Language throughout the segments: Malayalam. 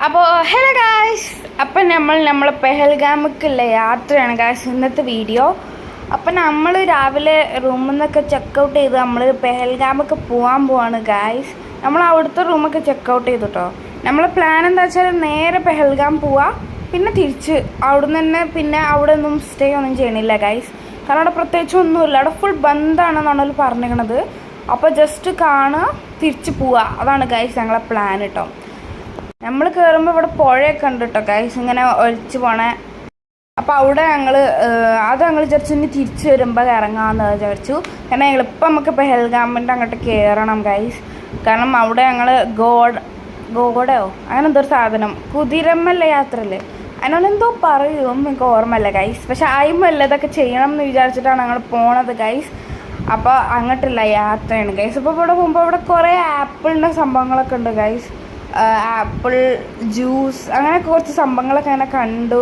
അപ്പോൾ ഹലോ ഗായ്സ്, അപ്പം നമ്മൾ പെഹൽഗാമിക്കുള്ള യാത്രയാണ് ഗായ്സ് ഇന്നത്തെ വീഡിയോ. അപ്പം നമ്മൾ രാവിലെ റൂമിൽ നിന്നൊക്കെ ചെക്കൗട്ട് ചെയ്ത് നമ്മൾ പെഹൽഗാമൊക്കെ പോവാണ് ഗായ്സ്. നമ്മൾ അവിടുത്തെ റൂമൊക്കെ ചെക്കൗട്ട് ചെയ്തു കേട്ടോ. നമ്മളെ പ്ലാൻ എന്താ വെച്ചാൽ നേരെ പെഹൽഗാം പോവുക, പിന്നെ തിരിച്ച് അവിടെ നിന്ന് തന്നെ പിന്നെ അവിടെ ഒന്നും സ്റ്റേ ഒന്നും ചെയ്യണില്ല ഗായ്സ്. കാരണം അവിടെ പ്രത്യേകിച്ച് ഒന്നുമില്ല, അവിടെ ഫുൾ ബന്ധാണെന്നാണ് അവർ പറഞ്ഞിരിക്കണത്. അപ്പോൾ ജസ്റ്റ് കാണുക, തിരിച്ച് പോവുക, അതാണ് ഗായ്സ് ഞങ്ങളെ പ്ലാൻ കേട്ടോ. നമ്മൾ കയറുമ്പോൾ ഇവിടെ പുഴയൊക്കെ ഉണ്ട് കേട്ടോ ഗൈസ്, ഇങ്ങനെ ഒലിച്ച് പോണേ. അപ്പോൾ അവിടെ ഞങ്ങൾ വിചാരിച്ചു ഇനി തിരിച്ച് വരുമ്പോൾ ഇറങ്ങാമെന്ന് വിചാരിച്ചു. കാരണം എളുപ്പം നമുക്ക് പെഹൽഗാമിൻ്റെ അങ്ങോട്ട് കയറണം ഗൈസ്. കാരണം അവിടെ ഞങ്ങൾ ഗോഡയോ അങ്ങനെ എന്തൊരു സാധനം കുതിരമ്മല്ല യാത്രയല്ലേ, അതിനോടെന്തോ പറയും, എനിക്ക് ഓർമ്മയില്ല ഗൈസ്. പക്ഷെ ആയിമല്ല ഇതൊക്കെ ചെയ്യണം എന്ന് വിചാരിച്ചിട്ടാണ് ഞങ്ങൾ പോണത് ഗൈസ്. അപ്പോൾ അങ്ങോട്ടുള്ള യാത്രയാണ് ഗൈസ്. അപ്പോൾ ഇവിടെ പോകുമ്പോൾ ഇവിടെ കുറേ ആപ്പിളിൻ്റെ സംഭവങ്ങളൊക്കെ ഉണ്ട് ഗൈസ്. ആപ്പിൾ ജ്യൂസ് അങ്ങനെ കുറച്ച് സംഭവങ്ങളൊക്കെ അങ്ങനെ കണ്ടു.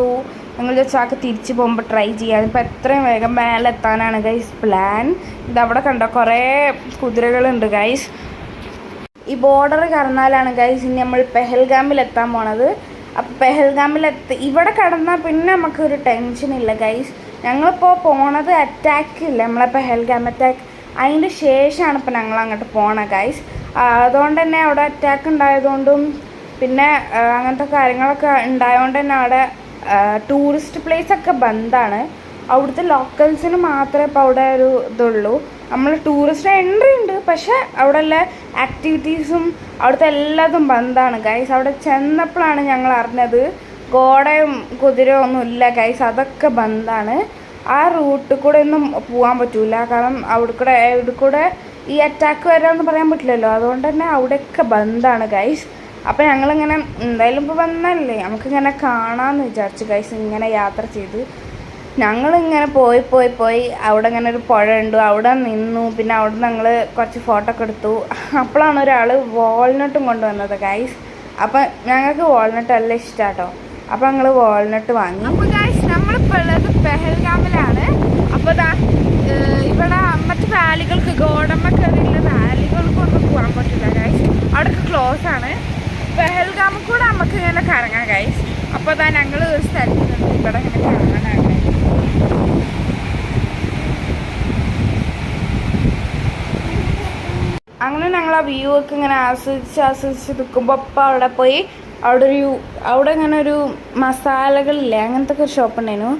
ഞങ്ങൾ ചാക്ക് തിരിച്ച് പോകുമ്പോൾ ട്രൈ ചെയ്യാം. ഇപ്പോൾ എത്രയും വേഗം മേലെ എത്താനാണ് ഗൈസ് പ്ലാൻ. ഇതവിടെ കണ്ടോ കുറേ കുതിരകളുണ്ട് ഗൈസ്. ഈ ബോർഡർ കടന്നാലാണ് ഗൈസ് ഇനി നമ്മൾ പെഹൽഗാമിലെത്താൻ പോണത്. അപ്പോൾ ഇവിടെ കടന്നാൽ പിന്നെ നമുക്കൊരു ടെൻഷനില്ല ഗൈസ്. ഞങ്ങളിപ്പോൾ പോണത് അറ്റാക്കില്ല, നമ്മളെ പെഹൽഗാം അറ്റാക്ക്, അതിൻ്റെ ശേഷമാണ് ഇപ്പോൾ ഞങ്ങൾ അങ്ങോട്ട് പോണത് ഗൈസ്. അതുകൊണ്ട് തന്നെ അവിടെ അറ്റാക്ക് ഉണ്ടായതുകൊണ്ടും പിന്നെ അങ്ങനത്തെ കാര്യങ്ങളൊക്കെ ഉണ്ടായതുകൊണ്ട് തന്നെ അവിടെ ടൂറിസ്റ്റ് പ്ലേസൊക്കെ ബന്ധാണ്. അവിടുത്തെ ലോക്കൽസിന് മാത്രമേ ഇപ്പോൾ അവിടെ ഒരു ഇതുള്ളൂ. നമ്മൾ ടൂറിസ്റ്റ് എൻട്രി ഉണ്ട്, പക്ഷേ അവിടെ ഉള്ള ആക്ടിവിറ്റീസും അവിടുത്തെ എല്ലാതും ബന്ധാണ് ഗൈസ്. അവിടെ ചെന്നപ്പോഴാണ് ഞങ്ങൾ അറിഞ്ഞത് ഗോഡയും കുതിരയോ ഒന്നും ഇല്ല ഗൈസ്, അതൊക്കെ ബന്ധാണ്. ആ റൂട്ടിൽ കൂടെ ഒന്നും പോകാൻ പറ്റൂല, കാരണം അവിടെ കൂടെ ഈ അറ്റാക്ക് വരാമെന്ന് പറയാൻ പറ്റില്ലല്ലോ. അതുകൊണ്ട് തന്നെ അവിടെയൊക്കെ ബന്ധാണ് ഗൈസ്. അപ്പോൾ ഞങ്ങളിങ്ങനെ എന്തായാലും ഇപ്പോൾ വന്നല്ലേ നമുക്കിങ്ങനെ കാണാമെന്ന് വിചാരിച്ചു ഗൈസ്. ഇങ്ങനെ യാത്ര ചെയ്ത് ഞങ്ങളിങ്ങനെ പോയി അവിടെ ഇങ്ങനെ ഒരു പുഴ ഉണ്ട്, അവിടെ നിന്നു. പിന്നെ അവിടെ ഞങ്ങൾ കുറച്ച് ഫോട്ടോ ഒക്കെ എടുത്തു. അപ്പോഴാണ് ഒരാൾ വാൾനട്ടും കൊണ്ടുവന്നത് ഗൈസ്. അപ്പം ഞങ്ങൾക്ക് വാൾനട്ട് നല്ല ഇഷ്ടമാട്ടോ. അപ്പോൾ ഞങ്ങൾ വാൾനട്ട് വാങ്ങി. അപ്പോൾ ഗൈസ് നമ്മളിപ്പോൾ ഉള്ളത് പെഹൽഗാമിലാണ്. അപ്പോൾ ഇവിടെ മറ്റ് വാലികൾക്ക് ഗോഡമ്മക്കറിയുള്ള വാലികൾക്കൊന്നും പോകാൻ പറ്റില്ല ഗൈസ്, അവിടെയൊക്കെ ക്ലോസ് ആണ്. പെഹൽഗാമിൽ കൂടെ നമുക്ക് ഇങ്ങനെ കറങ്ങാം ഗൈസ്. അപ്പോൾ ഞങ്ങൾ ഒരു സ്ഥലത്ത് നിന്ന് ഇവിടെ ഇങ്ങനെ കറങ്ങാനാണ്. അങ്ങനെ ഞങ്ങൾ ആ വ്യൂ ഒക്കെ ഇങ്ങനെ ആസ്വദിച്ച് നിൽക്കുമ്പോൾ അപ്പം അവിടെ പോയി അവിടെ ഇങ്ങനെ ഒരു മസാലകളില്ലേ അങ്ങനത്തെ ഒക്കെ ഒരു ഷോപ്പ് ഉണ്ടായിരുന്നു.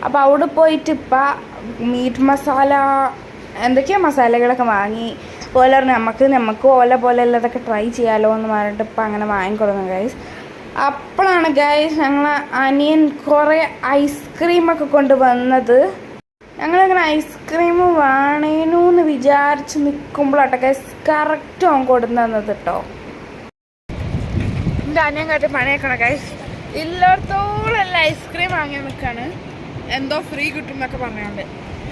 അപ്പോൾ അവിടെ പോയിട്ട് ഇപ്പം മീറ്റ് മസാല എന്തൊക്കെയോ മസാലകളൊക്കെ വാങ്ങി. പോലെ നമുക്ക് ഓല പോലെ ഉള്ളതൊക്കെ ട്രൈ ചെയ്യാമല്ലോ എന്ന് പറഞ്ഞിട്ട് ഇപ്പം അങ്ങനെ വാങ്ങിക്കൊടുക്കുന്നു ഗൈസ്. അപ്പോഴാണ് ഗൈസ് ഞങ്ങൾ അനിയൻ കുറേ ഐസ്ക്രീമൊക്കെ കൊണ്ടുവന്നത്. ഞങ്ങളിങ്ങനെ ഐസ്ക്രീം വേണേനു എന്ന് വിചാരിച്ച് നിൽക്കുമ്പോഴാട്ടോ ഗൈസ് കറക്റ്റ് അവൻ കൊടുന്നത് കേട്ടോ. എൻ്റെ അനിയൻ കാട്ടി പണിയേക്കണം ഗൈസ്. ഇല്ലാത്തോളം എല്ലാം ഐസ്ക്രീം വാങ്ങി നിൽക്കാണ്, എന്തോ ഫ്രീ കിട്ടും എന്നൊക്കെ പറഞ്ഞുകൊണ്ട്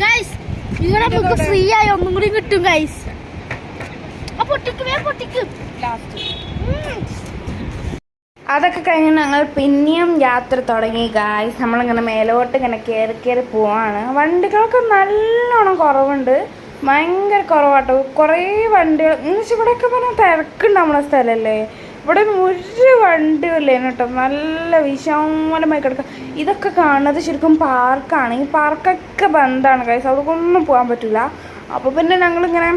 ഗൈസ്. നിങ്ങളുടെ ഫ്രീ ആയി ഒന്നും കൂടി കിട്ടും ഗൈസ്. അതൊക്കെ കഴിഞ്ഞ് ഞങ്ങൾ പിന്നെയും യാത്ര തുടങ്ങി ഗായ്സ്. നമ്മളിങ്ങനെ മേലോട്ട് ഇങ്ങനെ കയറി പോവാണ്. വണ്ടികളൊക്കെ നല്ലോണം കുറവുണ്ട്, ഭയങ്കര കുറവാട്ടോ. കുറേ വണ്ടികൾ എന്ന് വെച്ചാൽ ഇവിടെയൊക്കെ പറഞ്ഞാൽ തിരക്കുണ്ട് നമ്മളെ സ്ഥലമല്ലേ. ഇവിടെ ഒരു വണ്ടിയില്ലേനു കേട്ടോ, നല്ല വിശാലമായി കിടക്കുക. ഇതൊക്കെ കാണുന്നത് ശരിക്കും പാർക്കാണ്. ഈ പാർക്കൊക്കെ ബന്ധാണ് ഗൈസ്, അവർക്കൊന്നും പോകാൻ പറ്റില്ല. അപ്പോൾ പിന്നെ ഞങ്ങളിങ്ങനെ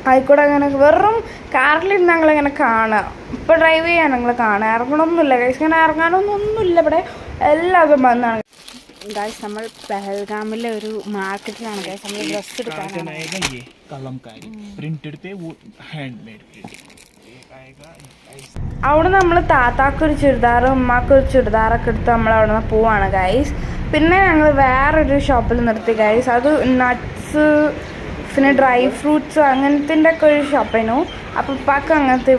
ആയിക്കോട്ടെ അങ്ങനെ വെറും കാറിലിരുന്ന് ഞങ്ങളിങ്ങനെ കാണുക. ഇപ്പോൾ ഡ്രൈവ് ചെയ്യാൻ ഞങ്ങൾ കാണുക, ഇറങ്ങണമൊന്നുമില്ല ഗൈസ്. ഇങ്ങനെ ഇറങ്ങാനൊന്നുമില്ല, ഇവിടെ എല്ലാതും ബന്ധാണ് ഗൈസ്. നമ്മൾ പെഹൽഗാമിലെ ഒരു മാർക്കറ്റിലാണ് ഗൈസ് നമ്മൾ ഡ്രസ്സ് എടുക്കാനാണ്. അവിടെ നമ്മൾ താത്താക്കൊരു ചുരിദാറും ഉമ്മാക്കൊരു ചുരിദാറൊക്കെ എടുത്ത് നമ്മൾ അവിടെ നിന്ന് പോവാണ് ഗൈസ്. പിന്നെ ഞങ്ങൾ വേറൊരു ഷോപ്പിൽ നിർത്തി ഗൈസ്. അത് നട്ട്സ് പിന്നെ ഡ്രൈ ഫ്രൂട്ട്സ് അങ്ങനത്തെ ഒക്കെ ഒരു ഷോപ്പായിരുന്നു. അപ്പോൾ ഉപ്പാക്ക് അങ്ങനത്തെ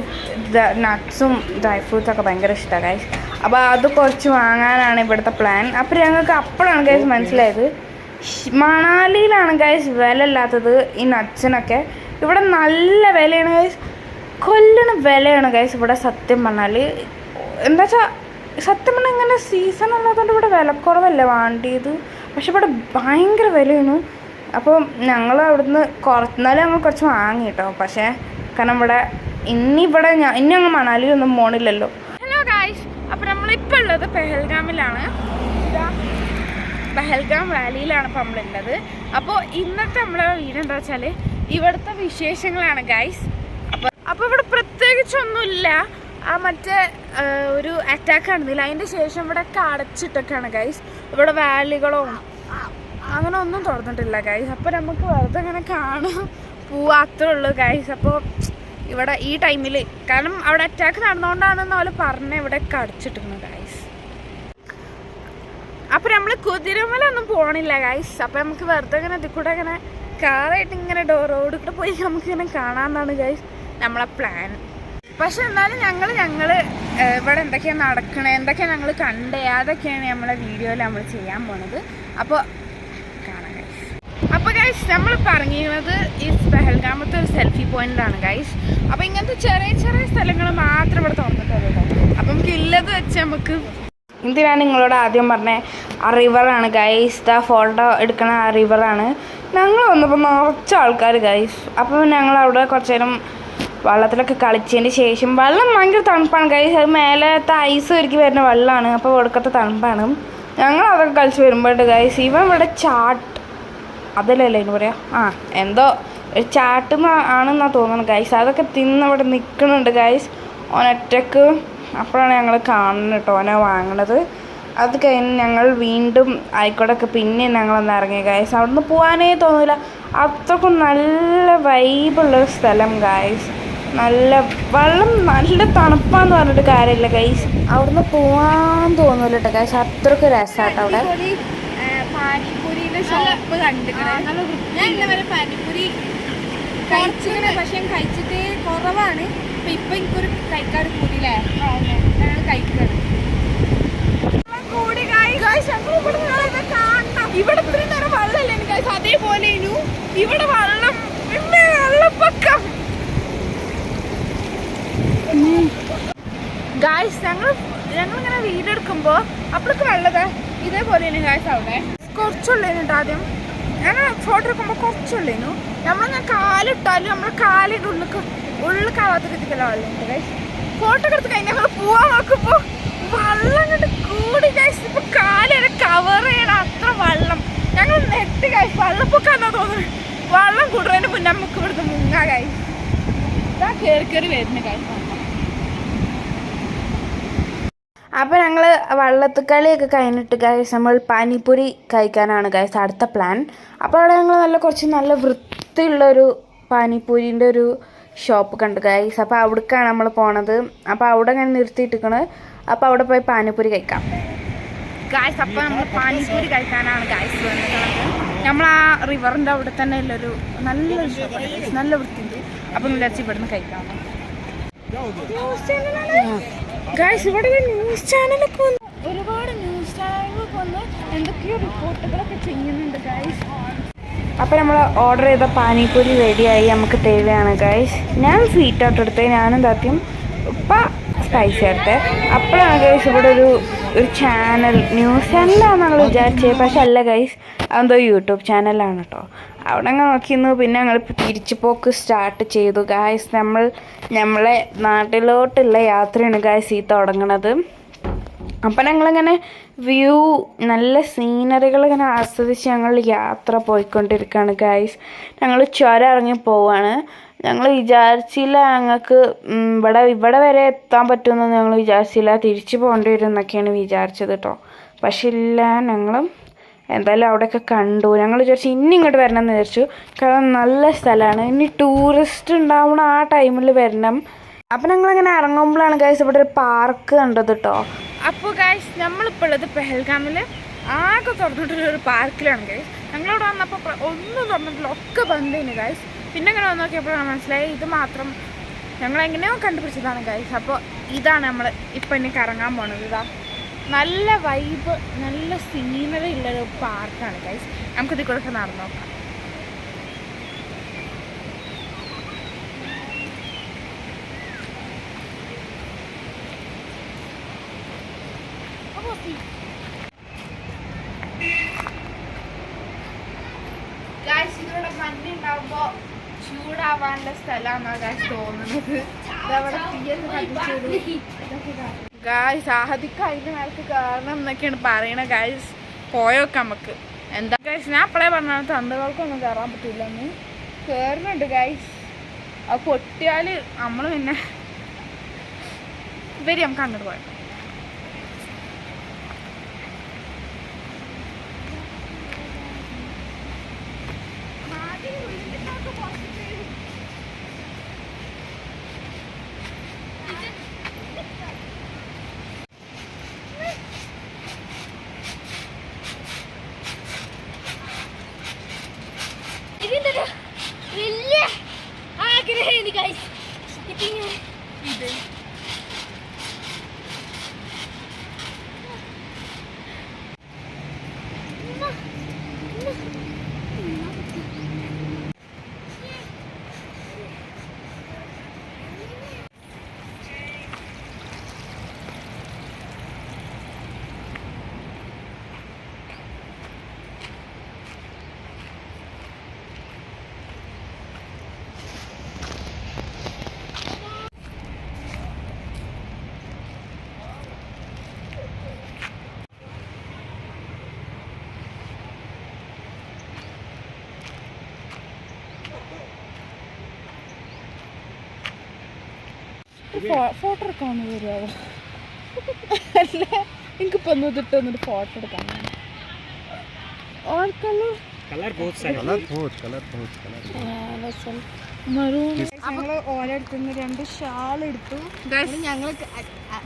നട്ട്സും ഡ്രൈ ഫ്രൂട്ട്സൊക്കെ ഭയങ്കര ഇഷ്ടമാണ് ഗൈസ്. അപ്പോൾ അത് കുറച്ച് വാങ്ങാനാണ് ഇവിടുത്തെ പ്ലാൻ. അപ്പോൾ ഞങ്ങൾക്ക് അപ്പോഴാണ് ഗൈസ് മനസ്സിലായത് മണാലിയിലാണ് ഗൈസ് വില ഇല്ലാത്തത് ഈ നട്ട്സിനൊക്കെ. ഇവിടെ നല്ല വിലയാണ് ഗൈസ്, കൊല്ലണ വിലയാണ് ഗൈസ് ഇവിടെ. സത്യം പറഞ്ഞാൽ എന്താ വെച്ചാൽ സത്യം പറഞ്ഞാൽ ഇങ്ങനെ സീസൺ അല്ലാത്തതുകൊണ്ട് ഇവിടെ വിലക്കുറവല്ലേ വേണ്ടിയത്, പക്ഷെ ഇവിടെ ഭയങ്കര വിലയാണ്. അപ്പോൾ ഞങ്ങൾ അവിടുന്ന് എന്നാലും ഞങ്ങൾ കുറച്ച് വാങ്ങി കേട്ടോ. പക്ഷേ കാരണം ഇവിടെ ഇനി ഞങ്ങൾ മണാലിയൊന്നും പോണില്ലല്ലോ. ഹലോ ഗൈസ്, അപ്പോൾ നമ്മളിപ്പോൾ ഉള്ളത് പെഹൽഗാമിലാണ്. പെഹൽഗാം വാലിയിലാണ് ഇപ്പോൾ നമ്മളുള്ളത്. അപ്പോൾ ഇന്നത്തെ നമ്മളെ വീഡിയോ എന്താ വെച്ചാൽ ഇവിടുത്തെ വിശേഷങ്ങളാണ് ഗൈസ്. അപ്പോൾ ഇവിടെ പ്രത്യേകിച്ചൊന്നുമില്ല. ആ മറ്റേ ഒരു അറ്റാക്ക് നടന്നില്ല, അതിൻ്റെ ശേഷം ഇവിടെ ഒക്കെ അടച്ചിട്ടൊക്കെയാണ് ഗൈസ്. ഇവിടെ വാലികളോ അങ്ങനെ ഒന്നും തുറന്നിട്ടില്ല ഗൈസ്. അപ്പോൾ നമുക്ക് വെറുതെ അങ്ങനെ കാണാൻ പോവാത്രേ ഉള്ളൂ ഗൈസ്. അപ്പോൾ ഇവിടെ ഈ ടൈമിൽ കാരണം അവിടെ അറ്റാക്ക് നടന്നുകൊണ്ടാണെന്ന് പോലെ പറഞ്ഞ് ഇവിടെ ഒക്കെ അടച്ചിട്ടിരുന്നു ഗൈസ്. അപ്പോൾ നമ്മൾ കുതിരമലൊന്നും പോകണില്ല ഗൈസ്. അപ്പോൾ നമുക്ക് വെറുതെ ഇങ്ങനെ ഇതിൽ കൂടെ ഇങ്ങനെ കാറായിട്ട് ഇങ്ങനെ റോഡിൽ കൂടെ പോയി നമുക്കിങ്ങനെ കാണാമെന്നാണ് ഗൈസ് നമ്മളെ പ്ലാൻ. പക്ഷെ എന്നാലും ഞങ്ങൾ ഇവിടെ എന്തൊക്കെയാണ് നടക്കണേ, എന്തൊക്കെയാണ് ഞങ്ങൾ കണ്ടേ, അതൊക്കെയാണ് നമ്മളെ വീഡിയോയിൽ നമ്മൾ ചെയ്യാൻ പോണത്. അപ്പോൾ കാണാം ഗൈസ്. അപ്പോൾ ഗൈസ് നമ്മളിപ്പോൾ ഇറങ്ങിയത് ഈ പെഹൽഗാമത്തെ ഒരു സെൽഫി പോയിന്റാണ് ഗൈസ്. അപ്പോൾ ഇങ്ങനത്തെ ചെറിയ ചെറിയ സ്ഥലങ്ങൾ മാത്രം ഇവിടെ തുറന്നിട്ടുള്ളൂ. അപ്പം നമുക്ക് ഇല്ലത് വെച്ച് നമുക്ക് എന്തിനാണ് നിങ്ങളോട് ആദ്യം പറഞ്ഞത്, ആ റിവറാണ് ഗൈസ്. ആ ഫോട്ടോ എടുക്കണ ആ റിവറാണ്. ഞങ്ങൾ വന്നപ്പോൾ നിറച്ച ആൾക്കാർ ഗൈസ്. അപ്പം ഞങ്ങൾ അവിടെ കുറച്ച് നേരം വെള്ളത്തിലൊക്കെ കളിച്ചതിന് ശേഷം വെള്ളം ഭയങ്കര തണുപ്പാണ് ഗൈസ്. അത് മേലത്തെ ഐസ് ഒരുക്കി വരുന്ന വെള്ളമാണ്. അപ്പോൾ ഒടുക്കത്തെ തണുപ്പാണ്. ഞങ്ങൾ അതൊക്കെ കളിച്ച് വരുമ്പോഴത്തെ ഗൈസ് ഇവൻ ഇവിടെ അതല്ലല്ലേ എന്ന് പറയാം, എന്തോ ഒരു ആണെന്നാണ് തോന്നുന്നത് ഗൈസ്. അതൊക്കെ തിന്നവിടെ നിൽക്കുന്നുണ്ട് ഗൈസ് ഓനൊറ്റക്ക്. അപ്പോഴാണ് ഞങ്ങൾ കാണുന്നത് കേട്ടോ ഓനെ വാങ്ങണത്. അത് കഴിഞ്ഞ് ഞങ്ങൾ വീണ്ടും ആയിക്കോട്ടൊക്കെ പിന്നെ ഞങ്ങളൊന്ന് ഇറങ്ങി ഗൈസ്. അവിടെ നിന്ന് പോകാനേ തോന്നില്ല, അത്രക്കും നല്ല വൈബുള്ളൊരു സ്ഥലം ഗൈസ്. നല്ല വെള്ളം, നല്ല തണുപ്പാന്ന് പറഞ്ഞിട്ട് കാര്യമില്ല ഗൈസ്. അവിടുന്ന് പോവാൻ തോന്നില്ല കേട്ടോ ഗൈസ്, അത്രക്കും രസമാട്ടോ അവിടെ. പാനിപ്പൂരിയുടെ ഷോപ്പ് കണ്ടിരിക്കണേ. ഞാൻ ഇന്നവരെ പാനിപ്പൂരി കഴിച്ചിങ്ങനെ, പക്ഷെ കഴിച്ചിട്ട് കുറവാണ്. അപ്പം ഇപ്പം എനിക്കൊരു കഴിക്കാറ് കൂടിയില്ലേ, ഞങ്ങൾ കഴിക്കാറ് കൂടി. ഇവിടെ ഇത്രയും നേരം വെള്ളമല്ലേ ഗൈസ്, അതേപോലെ ഇവിടെ വെള്ളം, പിന്നെ വെള്ളപ്പൊക്കം ഗായ്സ്. ഞങ്ങളിങ്ങനെ വീഡിയോ എടുക്കുമ്പോൾ അപ്പോഴൊക്കെ വെള്ളതാ ഇതേപോലെയാണ് ഗായ്സ്. അവിടെ കുറച്ചുള്ളേനു കേട്ടോ ആദ്യം ഞങ്ങൾ ഫോട്ടോ എടുക്കുമ്പോൾ കുറച്ചുള്ളേനു. നമ്മളിങ്ങനെ കാലിട്ടാലും നമ്മുടെ കാലിൻ്റെ ഉള്ളിൽ രീതിക്കല്ല വെള്ളമുണ്ട് ഗൈസ്. ഫോട്ടോ എടുത്ത് കഴിഞ്ഞ് ഞങ്ങൾ പോവാൻ നോക്കുമ്പോൾ വെള്ളം കണ്ട് കൂടി ഗൈസ്. ഇപ്പൊ കാലിനെ കവർ ചെയ്യണം അത്ര വെള്ളം. ഞങ്ങൾ നെറ്റ് ഗൈസ്, വെള്ളപ്പൊക്കാന്നാ തോന്നുന്നത്. വെള്ളം കൂടുന്നതിന് മുന്നേ നമുക്ക് ഇവിടുന്ന് മുങ്ങാ ഗൈസ്. ഇതാ കയറി വരുന്നു ഗൈസ്. അപ്പോൾ ഞങ്ങൾ വള്ളത്തുകളിയൊക്കെ കഴിഞ്ഞിട്ട് ഗൈസ് നമ്മൾ പാനിപ്പൂരി കഴിക്കാനാണ് ഗൈസ് അടുത്ത പ്ലാൻ. അപ്പോൾ അവിടെ ഞങ്ങൾ കുറച്ച് നല്ല വൃത്തിയുള്ളൊരു പാനിപ്പൂരിൻ്റെ ഒരു ഷോപ്പ് കണ്ടു ഗൈസ്. അപ്പോൾ അവിടേക്കാണ് നമ്മൾ പോണത്. അപ്പോൾ അവിടെ ഞാൻ നിർത്തിയിട്ടിരിക്കണ്. അപ്പോൾ അവിടെ പോയി പാനിപ്പൂരി കഴിക്കാം ഗൈസ്. അപ്പോൾ നമ്മൾ പാനിപ്പൂരി കഴിക്കാനാണ് ഗൈസ് വന്നിട്ടുള്ളത്. നമ്മൾ ആ റിവറിൻ്റെ അവിടെ തന്നെ ഉള്ളൊരു നല്ലൊരു ഷോപ്പാണ് ഗൈസ്, നല്ല വൃത്തിയുണ്ട്. അപ്പം വിചാരിച്ച് ഇവിടുന്ന് കഴിക്കാം ഗൈസ്. ഇവിടെ ന്യൂസ് ചാനലൊക്കെ വന്ന്, ഒരുപാട് ന്യൂസ് ചാനലുകളൊക്കെ വന്ന് എന്തൊക്കെയോ റിപ്പോർട്ടുകളൊക്കെ ചെയ്യുന്നുണ്ട് ഗൈസ്. അപ്പോൾ നമ്മൾ ഓർഡർ ചെയ്ത പാനിപ്പൂരി റെഡിയായി നമുക്ക് തരുകയാണ് ഗൈസ്. ഞാൻ സ്വീറ്റ് ആയിട്ട് എടുത്തത്, ഞാനും താത്യം ഇപ്പം സ്പൈസി എടുത്തത്. അപ്പോഴാണ് ഗൈസ് ഇവിടെ ഒരു ചാനൽ, ന്യൂസ് ചാനലാണ് ഞങ്ങൾ വിചാരിച്ചത്. പക്ഷെ അല്ല ഗൈസ്, അതെന്തോ യൂട്യൂബ് ചാനലാണ് കേട്ടോ. അവിടെ അങ്ങ് നോക്കിയിരുന്നു. പിന്നെ ഞങ്ങളിപ്പോൾ തിരിച്ചു പോക്ക് സ്റ്റാർട്ട് ചെയ്തു ഗൈസ്. നമ്മളെ നാട്ടിലോട്ടുള്ള യാത്രയാണ് ഗൈസ് ഈ തുടങ്ങണത്. അപ്പം ഞങ്ങളിങ്ങനെ വ്യൂ, നല്ല സീനറികൾ ഇങ്ങനെ ആസ്വദിച്ച് ഞങ്ങൾ യാത്ര പോയിക്കൊണ്ടിരിക്കുകയാണ് ഗൈസ്. ഞങ്ങൾ ചുരം ഇറങ്ങി പോവാണ്. ഞങ്ങൾ വിചാരിച്ചില്ല ഞങ്ങൾക്ക് ഇവിടെ വരെ എത്താൻ പറ്റുമെന്ന് ഞങ്ങൾ വിചാരിച്ചില്ല. തിരിച്ചു പോകേണ്ടി വരും എന്നൊക്കെയാണ് വിചാരിച്ചത് കേട്ടോ. പക്ഷെ ഇല്ല, ഞങ്ങൾ എന്തായാലും അവിടെയൊക്കെ കണ്ടു. ഞങ്ങൾ വിചാരിച്ചു ഇനി ഇങ്ങോട്ട് വരണം എന്ന് വിചാരിച്ചു. കാരണം നല്ല സ്ഥലമാണ്. ഇനി ടൂറിസ്റ്റ് ഉണ്ടാവണം ആ ടൈമിൽ വരണം. അപ്പം ഞങ്ങളിങ്ങനെ ഇറങ്ങുമ്പോഴാണ് ഗൈസ് ഇവിടെ ഒരു പാർക്ക് കണ്ടത് കേട്ടോ. അപ്പോൾ ഗൈസ് നമ്മളിപ്പോൾ ഉള്ളത് പെഹൽഗാമിൽ ആകെ തുറന്നിട്ടുള്ളൊരു പാർക്കിലാണ് ഗൈസ്. ഞങ്ങളിവിടെ വന്നപ്പോൾ ഒന്നും തുറന്നിട്ടില്ല, ഒക്കെ ബന്ധേന് ഗൈസ്. പിന്നെ ഇങ്ങനെ വന്ന് നോക്കിയപ്പോഴാണ് മനസ്സിലായി ഇത് മാത്രം ഞങ്ങളെങ്ങനെയോ കണ്ടുപിടിച്ചതാണ് ഗൈസ്. അപ്പോൾ ഇതാണ് നമ്മൾ ഇപ്പം ഇനി കറങ്ങാൻ പോണത്. ഇതാ നല്ല വൈബ്, നല്ല സീനറി ഉള്ളൊരു പാർക്കാണ് ഗൈസ്. നമുക്കിതിൽ കൂടെ ഒക്കെ നടന്നു നോക്കാം. ഗൈസ് ഇതിലൂടെ മഞ്ഞുണ്ടാകുമ്പോൾ ചൂടാവാനുള്ള സ്ഥലമാണെന്നാണ് ഗൈസ് തോന്നുന്നത്. ഇതവിടെ തീയൊക്കെ കത്തിച്ചത്. ഗായ്സ് ആദ്യം അതിൻ്റെ മേലക്ക് കയറണം എന്നൊക്കെയാണ് പറയണ ഗായ്സ്. പോയൊക്കെ നമുക്ക് എന്താ ഗായ്സ്, ഞാൻ അപ്പോഴേ പറഞ്ഞാൽ തന്തകൾക്കൊന്നും കയറാൻ പറ്റില്ല. ഒന്ന് കയറുന്നുണ്ട് ഗായ്സ്. അത് പൊട്ടിയാൽ നമ്മൾ പിന്നെ വരും, നമുക്ക് അങ്ങോട്ട് പോയാൽ. ഇതിന്റെ വലിയ ആഗ്രഹം ഗൈസ്. ഇത് ഫോട്ടോ എടുക്കാമെന്ന് വരുമോ? അല്ല എനിക്കിപ്പോൾ ഒന്ന് ഇതിട്ട് വന്നിട്ട് ഫോട്ടോ എടുക്കാൻ ഞങ്ങൾ ഓരോരുത്തുനിന്ന് 2 ഷാൾ എടുത്തു. ഞങ്ങൾ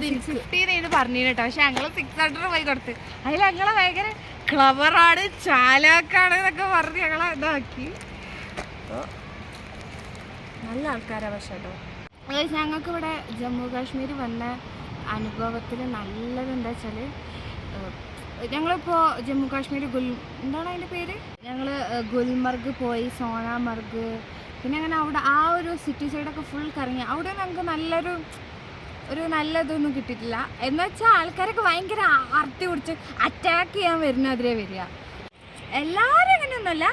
50 പറഞ്ഞു കേട്ടോ. പക്ഷെ ഞങ്ങള് 600 പോയി കൊടുത്ത്. അതിൽ ഞങ്ങളെ ഭയങ്കര ക്ലവറാണ്, ചാലാക്കാണ് എന്നൊക്കെ പറഞ്ഞ് ഞങ്ങളെ ഇതാക്കി. നല്ല ആൾക്കാരാണ് പക്ഷെ കേട്ടോ. ഞങ്ങൾക്ക് ഇവിടെ ജമ്മു കാശ്മീർ വന്ന അനുഭവത്തിൽ നല്ലതെന്താ വെച്ചാൽ, ഞങ്ങളിപ്പോൾ ജമ്മു കാശ്മീർ എന്താണ് അതിൻ്റെ പേര്, ഞങ്ങൾ ഗുൽമർഗ് പോയി, സോനാമർഗ്, പിന്നെ അങ്ങനെ അവിടെ ആ ഒരു സിറ്റി സൈഡൊക്കെ ഫുൾ കറങ്ങി. അവിടെ ഞങ്ങൾക്ക് നല്ലതൊന്നും കിട്ടിയിട്ടില്ല. എന്ന് വെച്ചാൽ ആൾക്കാരൊക്കെ ഭയങ്കര ആർത്തി പിടിച്ച് അറ്റാക്ക് ചെയ്യാൻ വരുന്നതിരെ വരിക. എല്ലാവരും അങ്ങനെയൊന്നുമല്ല,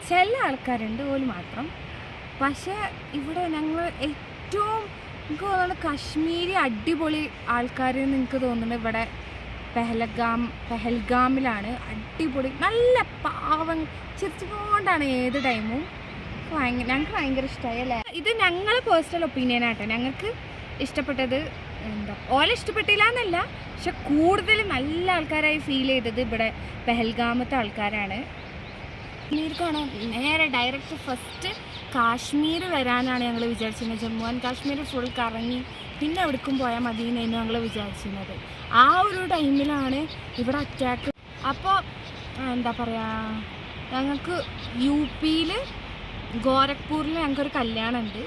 ചില ആൾക്കാരുണ്ട്, ഓല് മാത്രം. പക്ഷേ ഇവിടെ ഞങ്ങൾ ഏറ്റവും എനിക്ക് തോന്നുന്നത് കാശ്മീരി അടിപൊളി ആൾക്കാർ എന്ന് എനിക്ക് തോന്നുന്നത് ഇവിടെ പെഹൽഗാമിലാണ്. അടിപൊളി നല്ല പാവം ചിരിച്ചുകൊണ്ടാണ് ഏത് ടൈമും. ഞങ്ങൾക്ക് ഭയങ്കര ഇഷ്ടമായി അല്ലേ. ഇത് ഞങ്ങൾ പേഴ്സണൽ ഒപ്പീനിയൻ ആട്ടോ. ഞങ്ങൾക്ക് ഇഷ്ടപ്പെട്ടത് എന്താ, ഓലെ ഇഷ്ടപ്പെട്ടില്ല എന്നല്ല, പക്ഷെ കൂടുതൽ നല്ല ആൾക്കാരായി ഫീൽ ചെയ്തത് ഇവിടെ പെഹൽഗാമത്തെ ആൾക്കാരാണ്. കാശ്മീർക്കാണോ നേരെ ഡയറക്റ്റ് ഫസ്റ്റ് കാശ്മീർ വരാനാണ് ഞങ്ങൾ വിചാരിച്ചിരുന്നത്. ജമ്മു ആൻഡ് കാശ്മീർ ഫുൾ കറങ്ങി പിന്നെ എവിടേക്കും പോയാൽ മതി എന്നായിരുന്നു ഞങ്ങൾ വിചാരിച്ചിരുന്നത്. ആ ഒരു ടൈമിലാണ് ഇവിടെ അറ്റാക്ക്. അപ്പോൾ എന്താ പറയുക, ഞങ്ങൾക്ക് UP-യിൽ ഗോരഖ്പൂരിൽ ഞങ്ങൾക്കൊരു കല്യാണം ഉണ്ട്.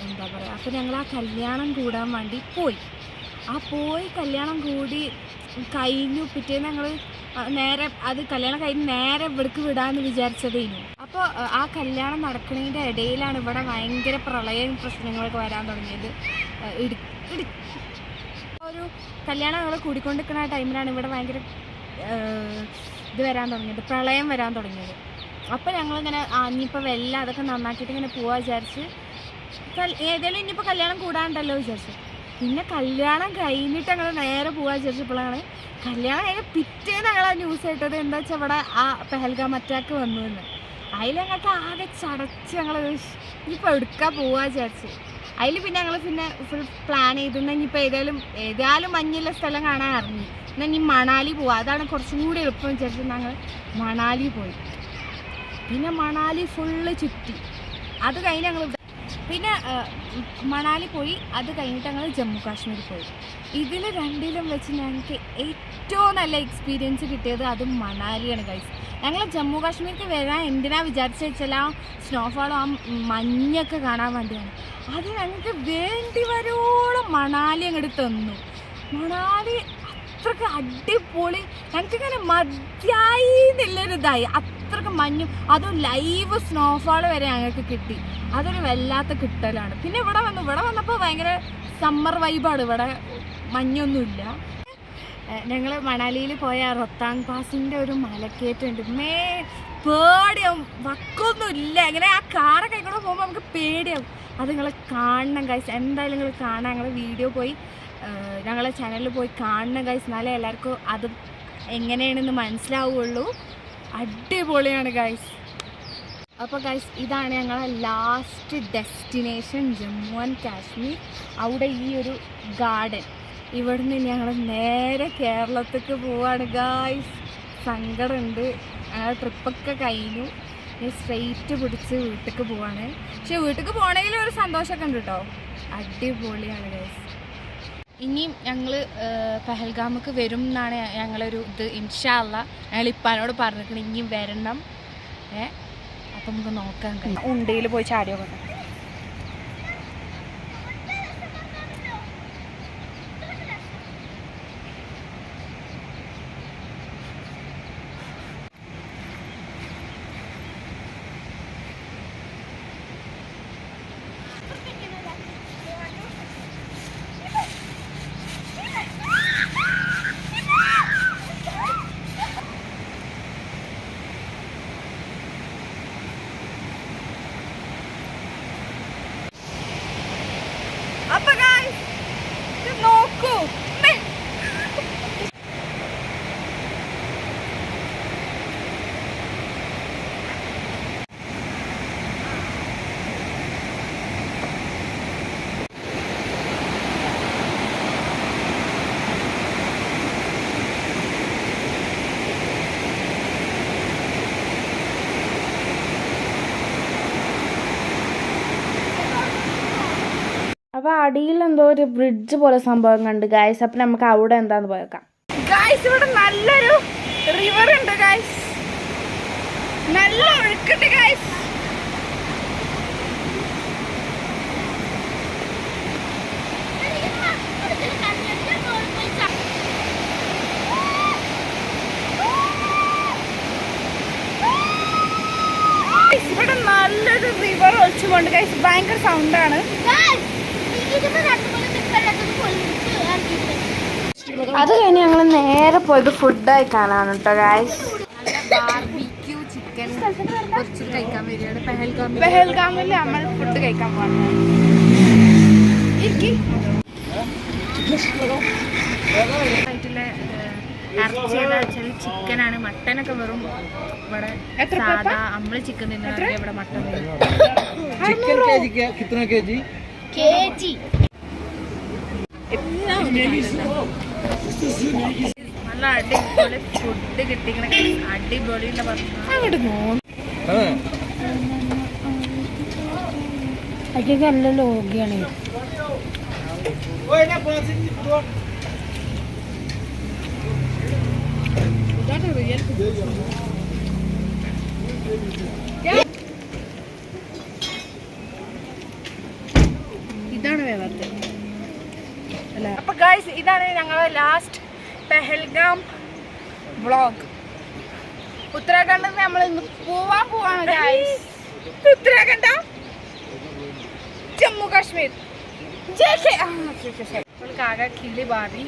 എന്താ പറയുക, അപ്പോൾ ഞങ്ങൾ ആ കല്യാണം കൂടാൻ വേണ്ടി പോയി. കല്യാണം കൂടി കഴിഞ്ഞു. പിറ്റേന്ന് ഞങ്ങൾ നേരെ അത് കല്യാണം കഴിഞ്ഞ് നേരെ ഇവിടേക്ക് വിടാമെന്ന് വിചാരിച്ചതേനു. അപ്പോൾ ആ കല്യാണം നടക്കുന്നതിൻ്റെ ഇടയിലാണ് ഇവിടെ ഭയങ്കര പ്രളയം പ്രശ്നങ്ങളൊക്കെ വരാൻ തുടങ്ങിയത്. ഒരു കല്യാണം ഞങ്ങൾ കൂടിക്കൊണ്ടിരിക്കുന്ന ടൈമിലാണ് ഇവിടെ ഭയങ്കര ഇത് വരാൻ തുടങ്ങിയത്, പ്രളയം വരാൻ തുടങ്ങിയത്. അപ്പോൾ ഞങ്ങളിങ്ങനെ ഇനിയിപ്പോൾ വെള്ളം അതൊക്കെ നന്നാക്കിയിട്ട് ഇങ്ങനെ പോവാൻ വിചാരിച്ച്, ഏതായാലും ഇനിയിപ്പോൾ കല്യാണം കൂടാണ്ടല്ലോ വിചാരിച്ചു. പിന്നെ കല്യാണം കഴിഞ്ഞിട്ട് ഞങ്ങൾ നേരെ പോകാൻ വിചാരിച്ചപ്പോഴാണ് കല്യാണം കഴിഞ്ഞ പിറ്റേന്ന് ഞങ്ങൾ ആ ന്യൂസ് കേട്ടത് എന്താ വെച്ചാൽ ഇവിടെ ആ പെഹൽഗാം അറ്റാക്ക് വന്നു എന്ന്. അതിൽ ഞങ്ങൾക്ക് ആകെ ചടച്ച് ഞങ്ങൾ ഇനിയിപ്പോൾ എടുക്കാൻ പോവാൻ വിചാരിച്ച്. അതിൽ പിന്നെ ഞങ്ങൾ ഫുൾ പ്ലാൻ ചെയ്തിരുന്ന ഇനിയിപ്പോൾ ഏതായാലും മഞ്ഞുള്ള സ്ഥലം കാണാൻ ഇറങ്ങി. എന്നാൽ ഇനി മണാലി പോവാം, അതാണ് കുറച്ചും കൂടി എളുപ്പം വിചാരിച്ചു. ഞങ്ങൾ മണാലി പോയി. പിന്നെ മണാലി ഫുള്ള് ചുറ്റി. അത് കഴിഞ്ഞ് ഞങ്ങൾ പിന്നെ മണാലി പോയി. അത് കഴിഞ്ഞിട്ട് ഞങ്ങൾ ജമ്മു കാശ്മീർ പോയി. ഇതിൽ രണ്ടിലും വെച്ച് ഞങ്ങൾക്ക് ഏറ്റവും നല്ല എക്സ്പീരിയൻസ് കിട്ടിയത് അത് മണാലിയാണ് ഗൈസ്. ഞങ്ങൾ ജമ്മു കാശ്മീർക്ക് വരാൻ എന്തിനാ വിചാരിച്ചു വെച്ചാൽ ആ സ്നോഫാളും ആ മഞ്ഞൊക്കെ കാണാൻ വേണ്ടിയാണ്. അത് ഞങ്ങൾക്ക് വേണ്ടി വരോളം മണാലി അങ്ങോട്ട് തന്നു. മണാലി അത്രയ്ക്ക് അടിപൊളി, ഞങ്ങൾക്കിങ്ങനെ മതിയായി എന്നുള്ളൊരിതായി. അത്രയ്ക്ക് മഞ്ഞും അതും ലൈവ് സ്നോഫാൾ വരെ ഞങ്ങൾക്ക് കിട്ടി. അതൊരു വല്ലാത്ത കിട്ടലാണ്. പിന്നെ ഇവിടെ വന്നപ്പോൾ ഭയങ്കര സമ്മർ വൈബാണ്. ഇവിടെ മഞ്ഞൊന്നുമില്ല. ഞങ്ങൾ മണാലിയിൽ പോയ റൊത്താങ് പാസിൻ്റെ ഒരു മലക്കയറ്റമുണ്ട്. പേടിയാവും, വക്കൊന്നുമില്ല. ഇങ്ങനെ ആ കാറൊക്കെ ഇങ്ങോട്ട് പോകുമ്പോൾ നമുക്ക് പേടിയാവും. അത് നിങ്ങൾ കാണണം ഗൈസ്, എന്തായാലും നിങ്ങൾ കാണാൻ. ഞങ്ങൾ വീഡിയോ പോയി ഞങ്ങളെ ചാനലിൽ പോയി കാണണം ഗൈസ്, എന്നാലേ എല്ലാവർക്കും അത് എങ്ങനെയാണെന്ന് മനസ്സിലാവുള്ളൂ. അടിപൊളിയാണ് ഗൈസ്. അപ്പോൾ ഗൈസ് ഇതാണ് ഞങ്ങളെ last destination, Jammu and Kashmir. അവിടെ ഈ ഒരു ഗാർഡൻ, ഇവിടുന്ന് ഞങ്ങൾ നേരെ കേരളത്തേക്ക് പോവാണ് ഗൈസ്. സങ്കടമുണ്ട്, ഞങ്ങൾ ട്രിപ്പൊക്കെ കഴിഞ്ഞു, സ്ട്രെയിറ്റ് പിടിച്ച് വീട്ടിലേക്ക് പോവാണ്. പക്ഷെ വീട്ടിലേക്ക് പോകണമെങ്കിൽ ഒരു സന്തോഷമൊക്കെ ഉണ്ട് കേട്ടോ. അടിപൊളിയാണ് ഗൈസ്. ഇനിയും ഞങ്ങൾ പെഹൽഗാമക്ക് വരും എന്നാണ് ഞങ്ങളൊരു ഇത്. ഇൻഷാ അല്ലാ ഞങ്ങൾ ഇപ്പാനോട് പറഞ്ഞിരിക്കണം ഇനിയും വരണം. അപ്പം നമുക്ക് നോക്കാൻ കഴിയും. ഉണ്ടിയിൽ പോയി ചാടിയോ കൊണ്ട് നോക്കൂ. അപ്പോൾ അടിയിൽ എന്തോ ഒരു ബ്രിഡ്ജ് പോലെ സംഭവം കണ്ട് ഗായ്സ്. അപ്പം നമുക്ക് അവിടെ എന്താന്ന് പോയേക്കാം ഗായ്സ്. ഇവിടെ നല്ലൊരു റിവർ ഉണ്ട് ഗായ്സ്, നല്ല ഒഴുക്കുണ്ട് ഗായ്സ്. ഇവിടെ നല്ലൊരു റിവർ ഒഴിച്ചുകൊണ്ട് ഗായ്സ്. ഭയങ്കര സൗണ്ടാണ്. അത് കഴിഞ്ഞ് ഞങ്ങൾ നേരെ പോയത് ഫുഡ് കഴിക്കാനാണ് കേട്ടോ ഗായ്സ്. പെഹൽഗാമിൽ നമ്മൾ ഫുഡ് കഴിക്കാൻ പോകുന്നത്. ചിക്കനാണ്, മട്ടനൊക്കെ വെറും ഇവിടെ സാധാ നമ്മള് ചിക്കൻ തിന്നാറ്, ഇവിടെ മട്ടൻ കേജി. നല്ല അടിപൊളി ഫുഡ് കിട്ടിക്കണ, അടിപൊളിയുള്ള പറഞ്ഞു. അതൊക്കെ നല്ല ലോകിയാണ്. ഇതാണ് വേവത്ത് അല്ല. അപ്പൊ ഗൈസ് ഇതാണ് ഞങ്ങളെ ലാസ്റ്റ് പെഹൽഗാം വ്ളോഗ്. ഉത്തരാഖണ്ഡിൽ നമ്മൾ ഇന്ന് പോവാണ് ഗൈസ്. ഉത്തരാഖണ്ഡ്, ജമ്മു കാശ്മീർ. നമ്മൾക്ക് ആകെ കിളി ബാറി.